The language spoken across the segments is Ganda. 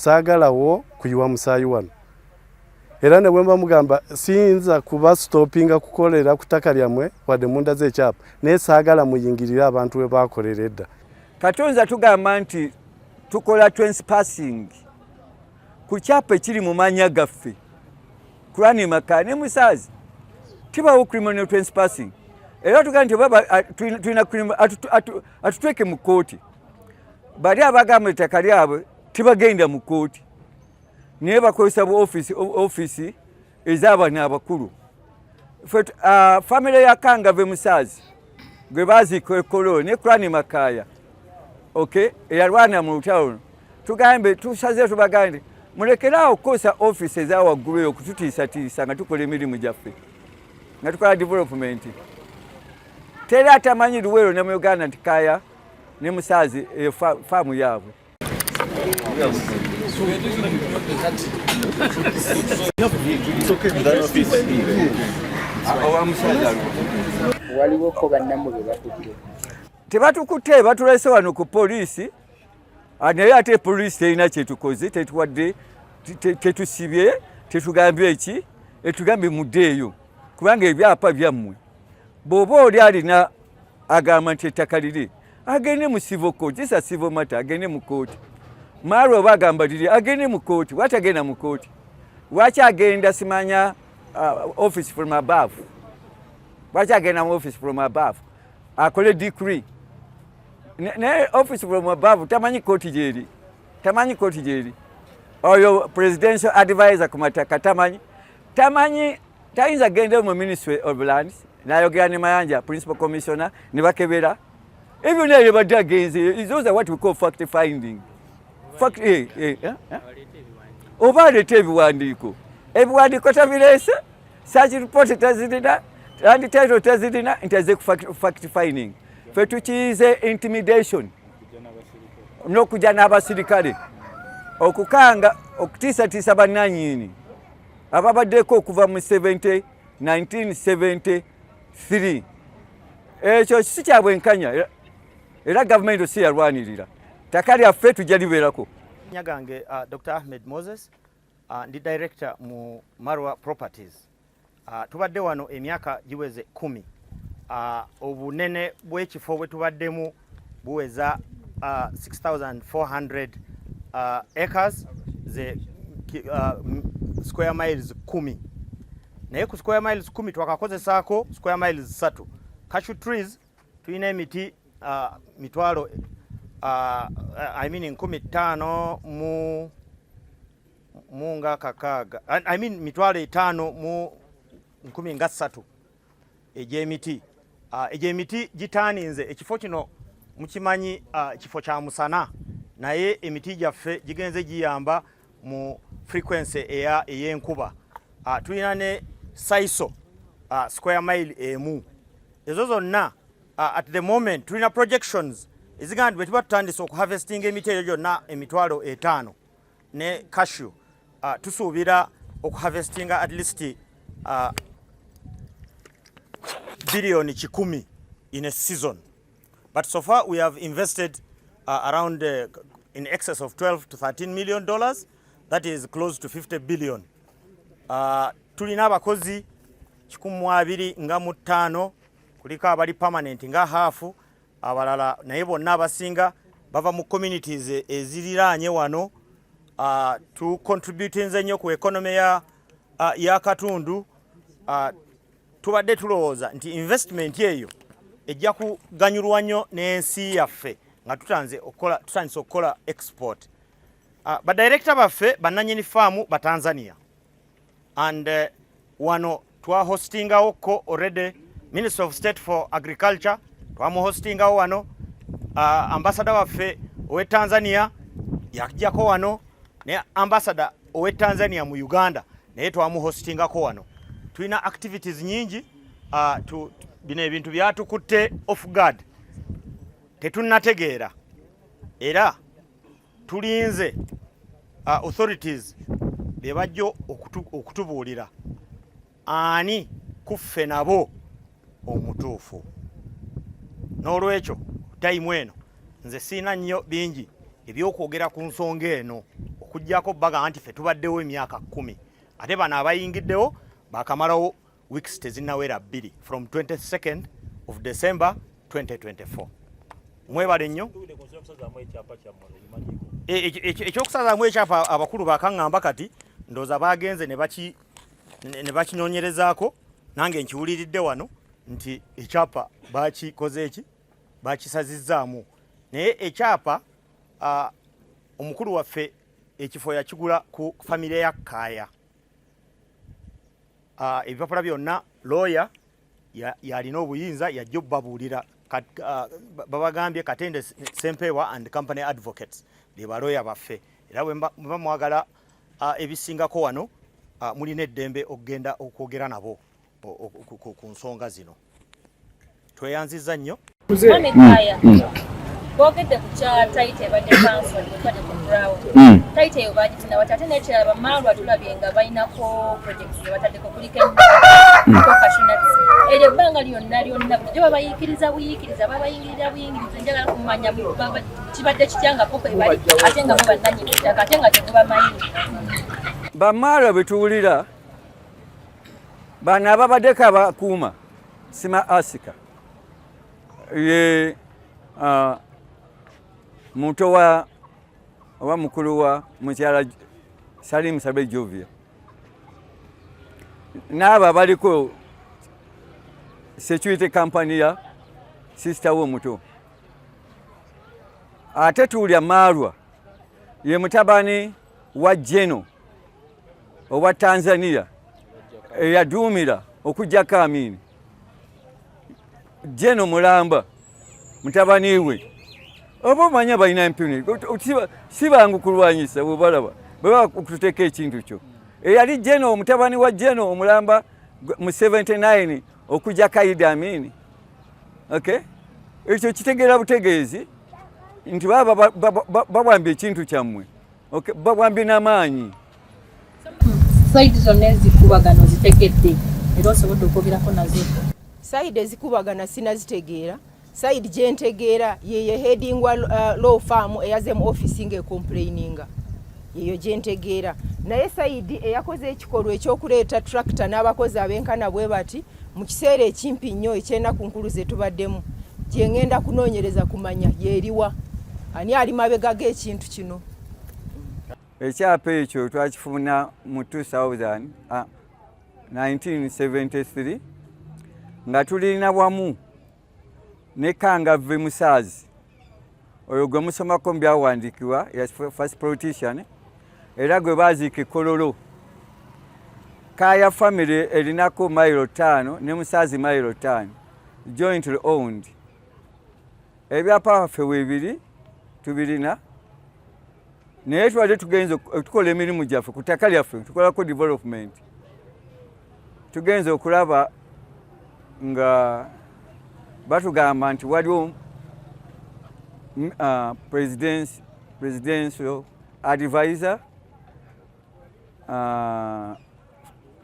saagalawo kuyiwa musaayi wano. Era ne bwe mugamba siyinza kuba stoppinga kukolera ku ttaka lyammwe wadde munda z'ekyapa naye saagala muyingirire abantu we baakolera edda. Katonza tugamba nti tukola trespassing ku kyapa ekiri mu mannya gaffe Kurani Maka ne Musaazi tibawo criminal trespassing. Era tugamba nti tulina atutweke mu kooti. Bali abagamba ettaka lyabwe tibagenda mu kooti naye bakozesa bu office ez'abaana abakulu. Family ya Kangave Musaazi gwe baziika ekkololo ne Kurani Makaya eyalwana mu lutalo tugambe tusazeewo tubagambe mulekeraawo okukozesa office ezawaggulu eyo okututiisatiisa nga tukola emirimu gyaffe nga tukola development. Teri atamanyi Luweero ne mu Uganda nti Kaya ne Musaazi faamu yaabwe. Tebatukutte batulese wano ku poliisi naye ate poliisi terina kyetukoze tetuwadde tetusibye tetugambye eki etugambye muddeeyo kubanga ebyapa byammwe bw'oba oli alina agamba nti ettaka liri agende mu civil court. This is civil matter. Agende mu kooti. Maro bagamba liri agende mu kooti. Watagenda mu kooti. Wacha agenda simanya office from above. Wacha agenda mu office from above. Akole decree. Ne office from above tamanyi kooti jeri. Tamanyi kooti jeri. Oyo presidential advisor ku mataka tamanyi tayinza agende mu Ministry of Lands n'ayogera ne Mayanja principal commissioner ne bakebera. Even though you against it, those are what we call fact finding. Fact, over the table everyone tabilese, such report tazidina, and the title tazidina, it has a fact finding. Fetuchize intimidation. No kujana abasirikale. Okukanga, okutisa bananyini. Ababadeko kuva mu 1973. Ekyo sikyabwenkanya. Era government si yalwanirira takali affe tujja libeerako. Nyagange Dr. Ahmed Moses ndi director mu Marwa Properties. Tubadde wano emyaka giweze 10. Obunene bw'ekifo bwe tubaddemu buweza 6,400 acres ze square miles 10. Naye ku square miles 10 twakakozesaako square miles 3. Cashew trees tulina emiti mitwalo I mean 15 mu nga kakaga I mean mitwalo 5 mu 13 egyemiti gitaninze ekifo kino mukimanyi kifo kya musana naye emiti gyaffe gigenze giyamba mu frequency ey'enkuba. Tulina ne saiso square mile emu. Ezo zonna at the moment tulina projections ezigamba bwe tuba tutandise okuharvestinga emiti eyo gyonna emitwalo 5 ne cashew tusuubira okuharvestinga at least billion 10 in a season. But so far we have invested around in excess of 12 to 13 million dollars. That is close to 50 billion. Tulina abakozi 225 kuliko abali permanent nga hafu abalala naye bonna abasinga bava mu communities eziriraanye wano to contributing nnyo ku economy ya katundu. Tubadde tulowooza nti investment eyo ejja kuganyulwa nnyo n'ensi yaffe nga tutandise okukola export. Badirector baffe bannannyini faamu ba Tanzania and wano twahostingawo ko already Minister of State for Agriculture twamuhostingawo wano. Ambassador waffe owe Tanzania yakijjako wano ne ambassador owe Tanzania mu Uganda naye twamuhostingako wano. Tulina activities nyingi bino ebintu byatukutte off guard tetunnategeera era tulinze authorities bebajjo okutubuulira ani kuffe nabo omutuufu. N'olwekyo time eno nze siina nnyo bingi ebyokwogera ku nsonga eno okujjako baga nti ffe tubaddewo emyaka 10 ate bano abayingiddewo bakamalawo weeks tezinnawera 2 from 22nd of December 2024. Mwebale nnyo ekyokusazaamu ekyapa abakulu bakaŋŋamba kati ndooza bagenze ne bakinonyerezaako nange nkiwuliridde wano nti ekyapa bakikoze eki bakisazizzaamu naye ekyapa omukulu waffe ekifo yakigula ku famire ya Kaaya. Ebipapula byonna lawyer yalina obuyinza yajja obbabuulira babagambye Katende Sempewa and Company Advocates be baloya baffe era bwe mwagala ebisingako wano mulina eddembe okugenda okwogera nabo ku nsonga zino. Tweyanziza nnyo. Bogedde ku kya taite badde council badde ku brown taite yo bagitina batate n'ekirala bamaalwa tulabye nga balinako projects bataddeko kuliko cashewnut eryo ebbanga lyonna bulijjo babayikiriza babayingirira buyingiriza njagala kumanya kibadde kityanga poko ebali ate nga bo bannannyini ttaka ate nga temubamanyi bamaalwa bwe tuwulira bano ababaddeko abakuuma sima asika ye muto wa mukulu wa mukyala Salim Sabe Jovia n'abo baliko security company ya sister wo muto ate tuulya Maalwa ye mutabani wa Jeno owa Tanzania eyaduumira okujjako Amini Jeno Mulamba mutabani we oba omanya balina empuni si bangu kulwanyisa bwebalaba bweba okututeeka ekintu kyo eyali Jeno omutabani wa Jeno Omulamba mu 79 okujja Idi Amin. Okay? Ekyo kitegeera butegeezi nti baba babwambye ekintu kyammwe babwambye n'amaanyi. Saidi zonna ezikubagano zitegedde era osobodde okwogerako nazo. Saidi ezikubagana sinazitegeera. Saidi gyentegeera yeye heading wa law firm eyazemu office nge complaininga yeyo gyentegeera naye Saidi eyakoze ekikolwa ekyokuleeta tractor n'abakozi abenkana bwe bati mu kiseera ekimpi nnyo ekyennaku nkulu ze tubaddemu gyengenda kunoonyereza kumanya yeeriwa ani ali mabega g'ekintu kino. Ekyapa ekyo twakifuna mu 1973 nga tulina wamu ne Kangave Musaazi oyo gwe musomako byawandiikibwa ya first politician era gwe baziika Kololo. Kaaya family erinako mailo 5 ne Musaazi mailo 5 jointly owned. Ebyapa ffe weebiri tubirina naye twadde tugenze tukola emirimu gyaffe ku ttaka lyaffe tukolako development tugenze okulaba nga batugamba nti waliwo presidential advisor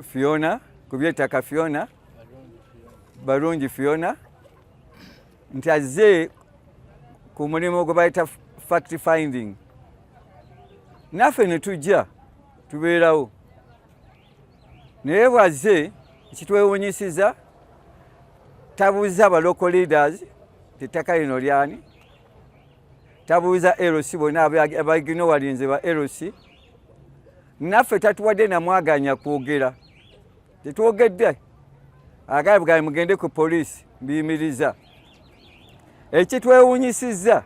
Fiona ku by'ettaka Fiona Barungi Fiona nti azze ku mulimu gwe bayita fact finding. Naffe ne tujja tubeerawo naye bwazze ekitwewuunyisiza tabuuza aba local leaders ettaka lino lyani, tabuuza LC bonna abagino walinze ba LC. Naffe tatuwadde namwaganya kwogera tetwogedde agaye bwaye mugende ku poliisi mbiyimiriza. Ekitwewuunyisizza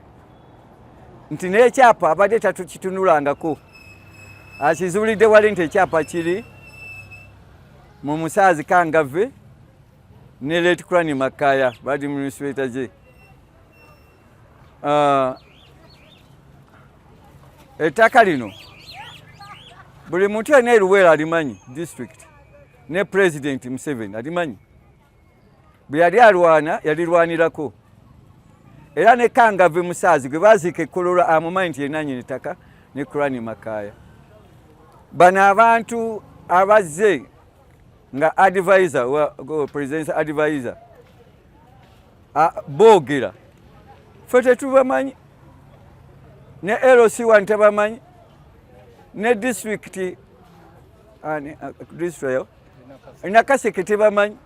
nti n'ekyapa abadde tatukitunulangako akizuulidde wali nti ekyapa kiri mu Musaazi Kangave ne Late Kurani Makaya badi administrator je. Ettaka lino buli muntu alina Luweero alimanyi district ne President Museveni alimanyi bwe yali alwana yalirwanirako era ne Kangave Musaazi gwe baziika Kololo amumanyi nti yenna nnyini ttaka ne Kurani Makaya. Bano abantu abazze nga advisor presidential advisor boogera ffe tetubamanyi ne LC1 tebamanyi ne district Nakaseke tebamanyi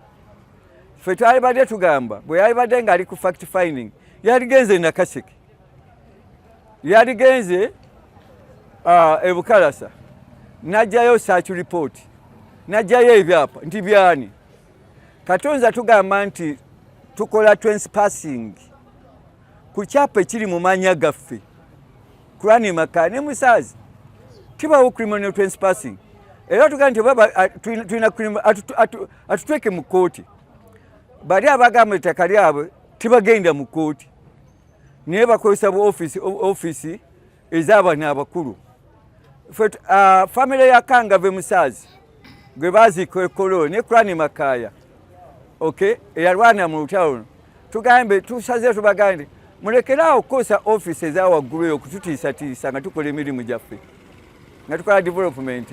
ffe twali badde tugamba bwe yali badde ng'ali ku fact finding yaligenze Nakaseke yaligenze e Bukalasa najjayo search report najjayo ebyapa nti byani Katonza tugamba nti tukola trespassing ku kyapa ekiri mu mannya gaffe Kurani Makaya ne Musaazi tibawo criminal trespassing era tugamba nti baba tulina atutweke mu kooti bali abagamba ettaka lyabwe tibagenda mu kooti naye bakozesa bu office ez'abaana abakulu family ya Kangave Musaazi gwe baziika ekolo ne Kurani Makaya okay eyalwana mu lutalo tugambe tusaze tubagande mulekerawo kukosa office ez'awaggulu eyo okututiisatiisa nga tukola emirimu gyaffe nga tukola development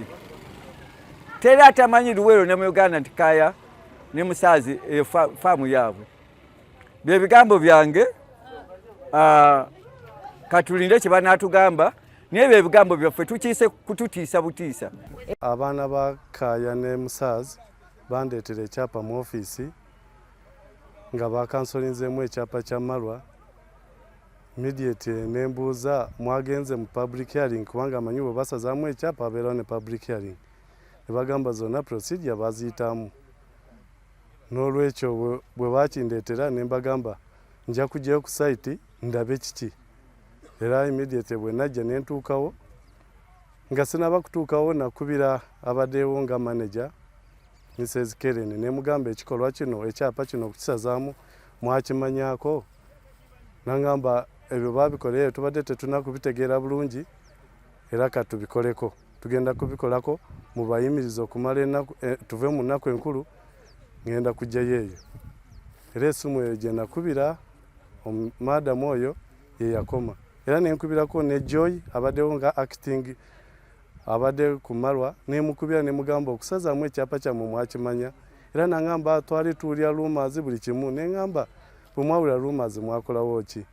teri atamanyi Luweero ne mu Uganda nti Kaya ne Musaazi faamu yaabwe bye bigambo byange katulinde kye banaatugamba naye bye bigambo byaffe tukiise kututiisa butiisa. Abaana ba Kaya ne Musaazi bandeetera ekyapa mu ofiisi nga bakansolinzeemu ekyapa kya Marwa immediate nembuuza mwagenze mu public hearing kubanga amanyi bwe basazaamu ekyapa abeerawo ne public hearing ne bagamba zonna procedure baziyitamu n'olwekyo bwe bakindeetera ne mbagamba nja kujjayo ku site ndabe kiki era immediate bwe najja ne ntuukawo nga sinaba kutuukawo nakubira abaddeewo nga manager Mrs. Keren ne mugamba ekikolwa kino ekyapa kino okukisazaamu mwakimanyaako nangamba ebyo babikoleyo tubadde tetunakubitegeera bulungi era katubikoleko tugenda kubikolako mu bayimiriza okumala ennaku tuve mu nnaku enkulu ngenda kujjayo eyo era essimu eyo gye nakubira madamu oyo ye yakoma era nenkubirako ne Joy abaddewo nga acting abadde ku Marwa nemukubira ne mugamba okusazaamu ekyapa kyammwe mwakimanya era nangamba twali tuwulira rumors buli kimu nengamba bwe mwawulira rumors mwakolawo ki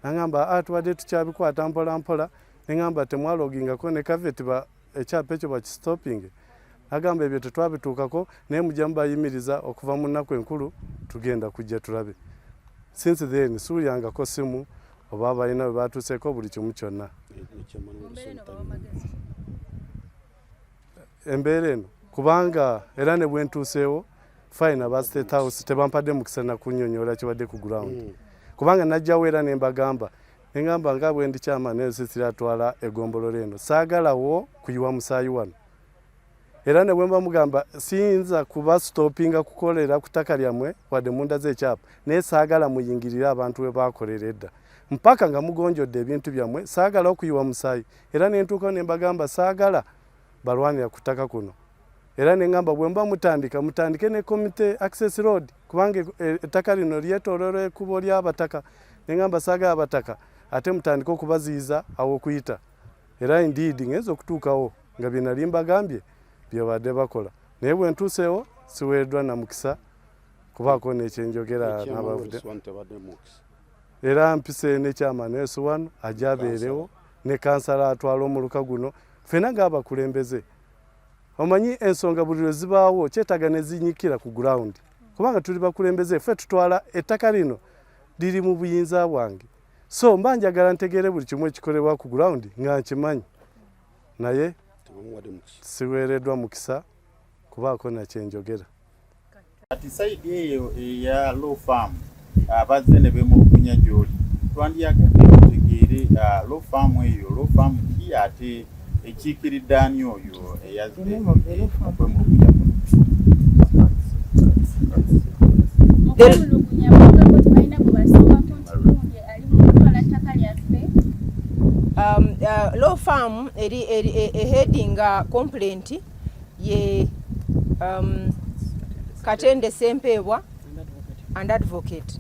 nangamba tubadde tukyabikwata mpola mpola nengamba temwalogingako ne kaveti ekyapa ekyo bakistopping nagamba ebyo tetwabituukako naye mujja mubayimiriza okuva mu nnaku enkulu tugenda kujja tulabe since then suulyangako simu oba balina bwe batuuseeko buli kimu kyonna embeera eno kubanga era ne bwe ntuuseewo fine aba State House tebampadde mukisa na kunnyonnyola kibadde ku ground kubanga najjawo era ne mbagamba nengamba nga bwe ndi kyama nayo sisira atwala egombolola eno saagalawo kuyiwa musaayi wano era ne bwe mba mugamba siyinza kuba stoppinga kukolera ku ttaka lyammwe wadde munda z'ekyapa naye saagala muyingirire abantu we baakolera edda mpaka nga mugonjodde ebintu byammwe saagala okuyiwa musaayi era ne ntuukawo ne mbagamba saagala balwanira ku ttaka kuno era nengamba bwe mba mutandike ne community access road kubanga ettaka lino lyetooloola ekkubo ly'abataka nengamba saagala abataka ate mutandike okubaziyiza aw'okuyita era indeed ngenza okutuukawo nga bye nali mbagambye bye badde bakola naye bwe ntuuseewo siweereddwa na mukisa kubaako nekyenjogera n'abavudde era mpise ne kyama nesu wano ajja abeerewo ne kansala atwala omuluka guno ffena ng'abakulembeze omanyi ensonga buli lwe zibaawo kyetaaga ne zinyikira ku ground kubanga tuli bakulembeze ffe tutwala ettaka lino liri mu buyinza bwange so mba njagala ntegeere buli kimu ekikolebwa ku ground nga nkimanyi naye siweereddwa mukisa kubaako nakyenjogera kati saidi eyo eya Law Farm abazze ne bemulugunya gy'oli twandyagadde otegeere Law Farm eyo Law Farm ki ate ekiikiridde ani oyo eyazze okwemulugunya Law Farm heading complaint ye Katende Sempebwa and advocate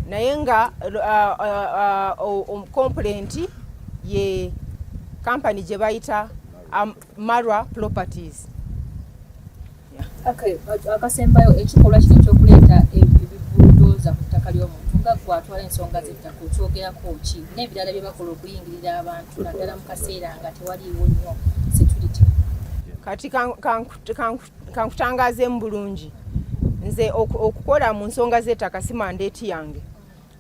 naye nga complaint ye company gye bayita Marwa Properties. Akasembayo ekikolwa kino ekyokuleeta ebibuldoza ku ttaka ly'omuntu nga gwatwala ensonga z'ettaka okyogerako ki n'ebirala bye bakola okuyingirira abantu naddala mu kaseera nga tewaliiwo nnyo kati kankutangaze mu bulungi nze okukola mu nsonga z'ettaka si mandeeti yange.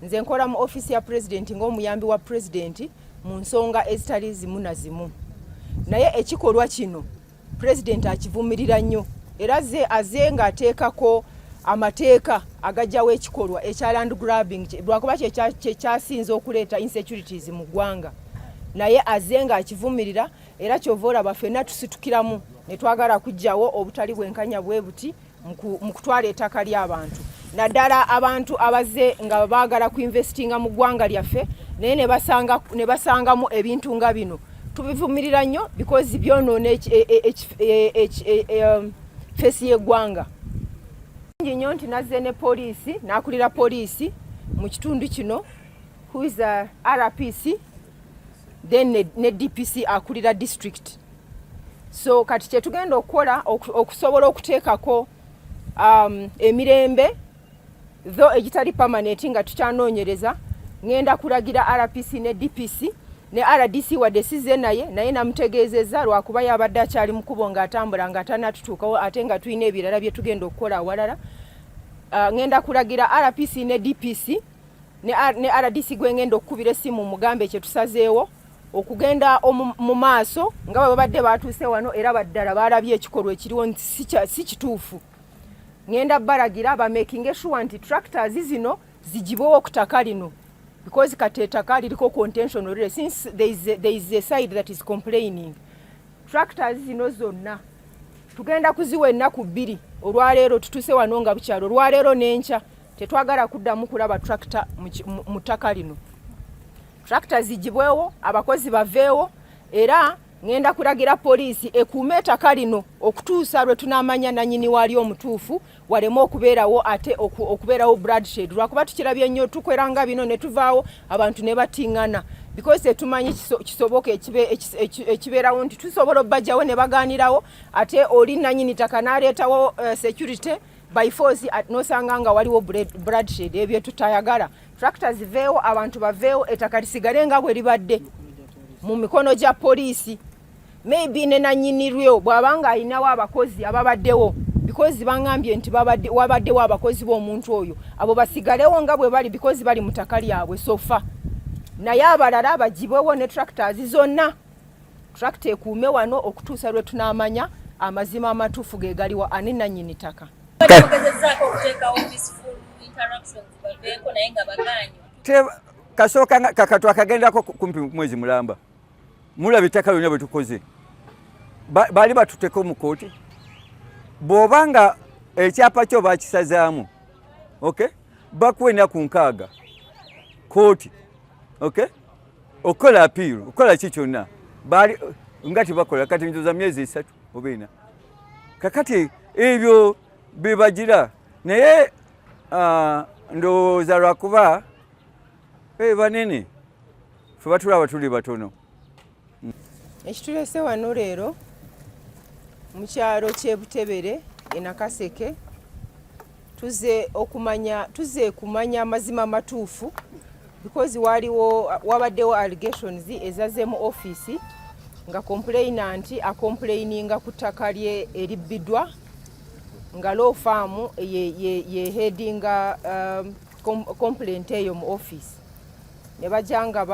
Nze nkola mu office ya president ng'omuyambi wa president mu nsonga ezitali zimu na zimu. Naye ekikolwa kino president akivumirira nnyo era aze ng'ateekako amateeka agajjawo ekikolwa ekya land grabbing lwakuba kyekyasinze okuleeta insecurities mu ggwanga. Naye aze ng'akivumirira era kyova olaba ffenna tusitukiramu ne twagala kuggyawo obutali bwenkanya bwe buti mu kutwala ettaka ly'abantu. Naddala abantu abaze nga baagala kuinvestinga mu ggwanga lyaffe naye ne basangamu ebintu nga bino. Tubivumirira nnyo because byonoona fesi y'eggwanga. Nnyo nti nazze ne poliisi n'akulira poliisi mu kitundu kino who is a RPC then ne DPC akulira district. So kati kyetugenda okukola okusobola okuteekako emirembe tho egitali permanent nga tukyanoonyereza, ngenda kulagira RPC ne DPC ne RDC wadde size naye namutegeezezza lwakuba yabadde akyali mu kkubo ng'atambula ng'atanatutuukawo ate nga tulina ebirala bye tugenda okukola awalala. Ngenda kulagira RPC ne DPC ne RDC gwe ngenda okukubira essimu mugambe kye tusazeewo okugenda mu maaso nga bwe babadde baatuuse wano era baddala baalabye ekikolwa ekiriwo si kituufu. Ngenda balagira ba making sure nti tractors zino zigibwewo ku ttaka lino because kati ettaka liriko contention already since there is a side that is complaining. Tractors zino zonna tugenda kuziwa ennaku 2 olwaleero tutuuse wano nga bukyalo olwaleero n'enkya tetwagala kuddamu kulaba tractor mu ttaka lino. Tractor zigibwewo abakozi baveewo era ngenda kulagira poliisi ekuume ettaka lino okutuusa lwe tunaamanya nannyini waali omutuufu waleme okubeerawo ate okubeerawo bloodshed lwakuba tukirabye nnyo tukweranga bino ne tuvaawo abantu ne batiŋŋana because tetumanyi kisoboka ekibeerawo nti tusobola obbajjawo ne bagaanirawo ate oli nannyini ttaka n'aleetawo security by force nosanga nga waliwo bloodshed. Ebyo tutayagala. Tractors veewo abantu baveewo ettaka lisigale nga bwe libadde mu mikono gya poliisi. Maybe ne nannyiniryo bw'abanga alinawo abakozi ababaddewo because bangambye nti wabaddewo abakozi b'omuntu oyo abo basigalewo nga bwe bali because bali mu ttaka lyabwe sofa. Naye abalala bagibwewo ne tractors zonna. Tractor ekuume wano okutuusa lwe tunaamanya amazima amatuufu ge galiwa ani nannyini ttaka. Kasooka kakatu akagendako kumpi mwezi mulamba mulaba ettaka lyonna bwe tukoze baali batuteko mu kooti bw'obanga ekyapa kyo bakisazaamu okay bakuwa ennaku 6 kooti okay okola apiiru okola ki kyonna baali nga tebakola kati njoza myezi 3 oba 4 kakati ebyo bebagira naye ndowooza lwakuba banene fe batulaba tuli batono. Ekitulese wano leero mu kyalo ky'e Butebere e Nakaseke tuze kumanya amazima matuufu because wabaddewo allegations ezazeemu office nga complainant acomplaininga ku ttaka lye eribbiddwa nga law firm ye headinga complaint eyo mu office. Ne bajanga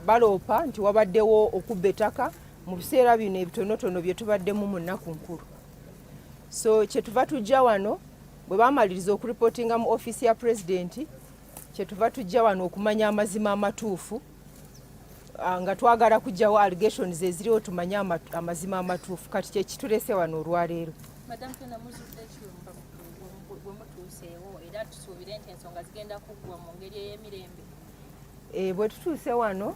baloopa nti wabaddewo okubba ettaka mu biseera bino ebitonotono bye tubaddemu mu nnaku nkulu. So kyetuva tujja wano bwe baamaliriza okuripotinga mu office ya president kyetuva tujja wano okumanya amazima amatuufu nga twagala kujjawo allegations eziriwo tumanye amazima amatuufu kati kyekitulese wano olwaleero. Madam Tena muzudde kyumba bwe mutuuseewo era tusuubire nti ensonga zigenda kuggwa mu ngeri ey'emirembe. Bwe tutuuse wano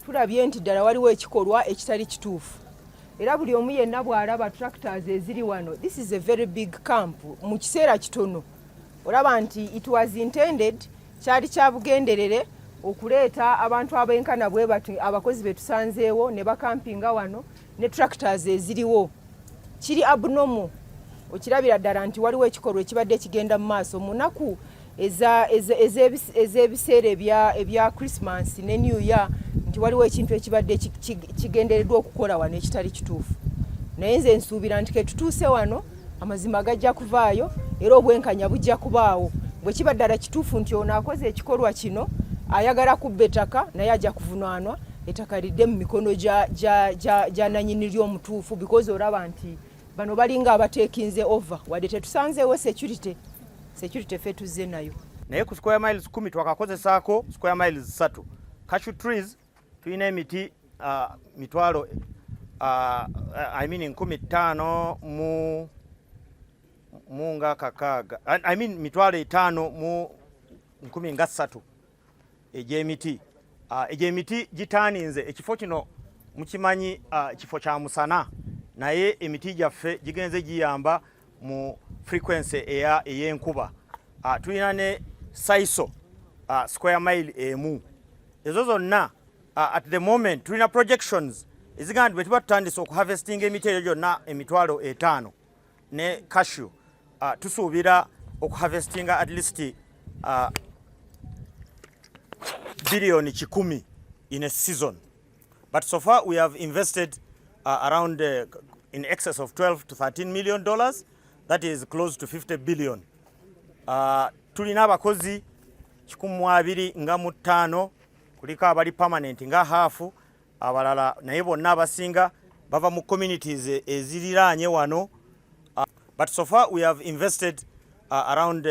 tulabye nti ddala waliwo ekikolwa ekitali kituufu era buli omu yenna bw'alaba tractors eziri wano this is a very big camp mu kiseera kitono olaba nti it was intended kyali kya bugenderere okuleeta abantu abenkana bwe bati abakozi be tusanzeewo ne bakampinga wano ne tractors eziriwo kiri abnormal okirabira ddala nti waliwo ekikolwa ekibadde kigenda mu maaso mu nnaku ez'ebiseera ebya Christmas ne New Year nti waliwo ekintu ekibadde kigendereddwa okukola wano ekitali kituufu. naye nze nsuubira nti ketutuuse wano amazima gajja kuvaayo era obwenkanya bujja kubaawo bwe kiba ddala kituufu nti ono akoze ekikolwa kino ayagala kubba ettaka naye ajja kuvunaanwa ettaka lidde mu mikono gya nanyini ly'omutuufu because olaba nti bano balinga abateekinze over wadde tetusanzeewo security ffe tuzze nayo naye ku square miles 10 twakakozesaako square miles 3 cashew trees tulina emiti mitwalo 15 mu nga kakaaga mitwalo 5 mu 13 egy'emiti egy'emiti gitaaninze ekifo kino mukimanyi kifo kya musana naye emiti gyaffe gigenze giyamba mu frequency ey'enkuba tulina ne saiso square mile emu ezo zonna at the moment tulina projections ezigamba nti bwe tuba tutandise okuharvestinga emiti eyo gyonna emitwalo 5 ne cashew tusuubira okuharvestinga at least billion 10 in a season, but so far we have invested around in excess of 12 to 13 million dollars. That is close to 50 billion. Tulina abakozi 25 kuliko abali permanent nga hafu abalala naye bonna abasinga bava mu communities eziriraanye wano, but so far we have invested around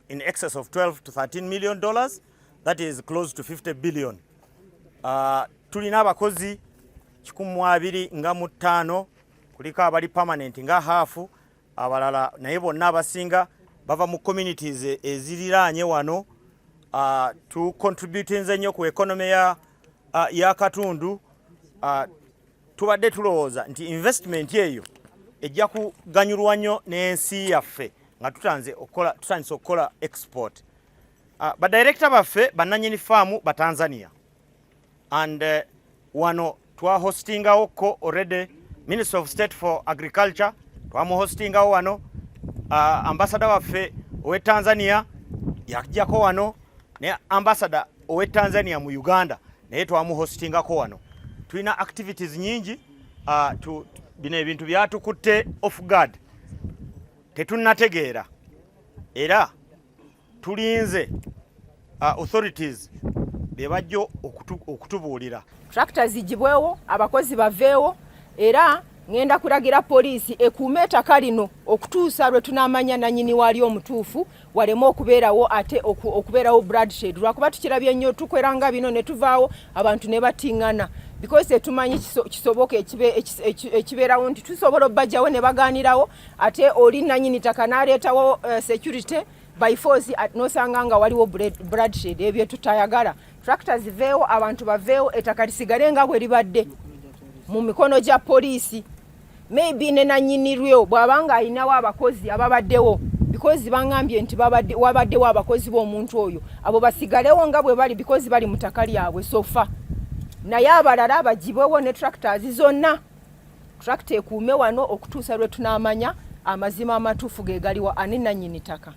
in excess of 12 to 13 million dollars. That is close to 50 billion. Tulina abakozi 25 kuliko abali permanent nga hafu abalala naye bonna abasinga bava mu communities eziriraanye wano, tu contributing nnyo ku economy ya katundu. Tubadde tulowooza nti investment eyo ejja kuganyulwa nnyo n'ensi yaffe nga tutandise okukola export. Badirector baffe bannanyini faamu ba Tanzania, and wano twahostingawo ko already Minister of State for Agriculture twamuhostingawo wano, ambassador waffe owe Tanzania yajjako wano, ne ambassador owe Tanzania mu Uganda naye twamuhostingako wano. Tulina activities nyingi, bino ebintu byatukutte off guard tetunnategeera era tulinze authorities bebajjo okutubuulira. Tractors zigibwewo, abakozi baveewo, era ngenda kulagira poliisi ekuume ettaka lino okutuusa lwe tunaamanya nanyini waali omutuufu waleme okubeerawo ate okubeerawo bloodshed. Lwakuba tukirabye nnyo tukweranga bino ne tuvaawo abantu ne batiŋŋana because tetumanyi kisoboka ekibeerawo nti tusobola obbajjawo ne bagaanirawo ate oli nanyini ttaka n'aleetawo security by force nosanga nga waliwo bloodshed. Ebyo tutayagala. Tractors ziveewo, abantu baveewo, ettaka lisigale nga bwe libadde mu mikono gya poliisi. Maybe ne nanyini lyo bw'abanga alinawo abakozi ababaddewo because bangambye nti wabaddewo abakozi b'omuntu oyo, abo basigalewo nga bwe bali because bali mu ttaka lyabwe sofa, naye abalala bagibwewo ne tractors zonna. Tractor ekuume wano okutuusa lwe tunaamanya amazima amatuufu ge galiwa ani nanyini ttaka.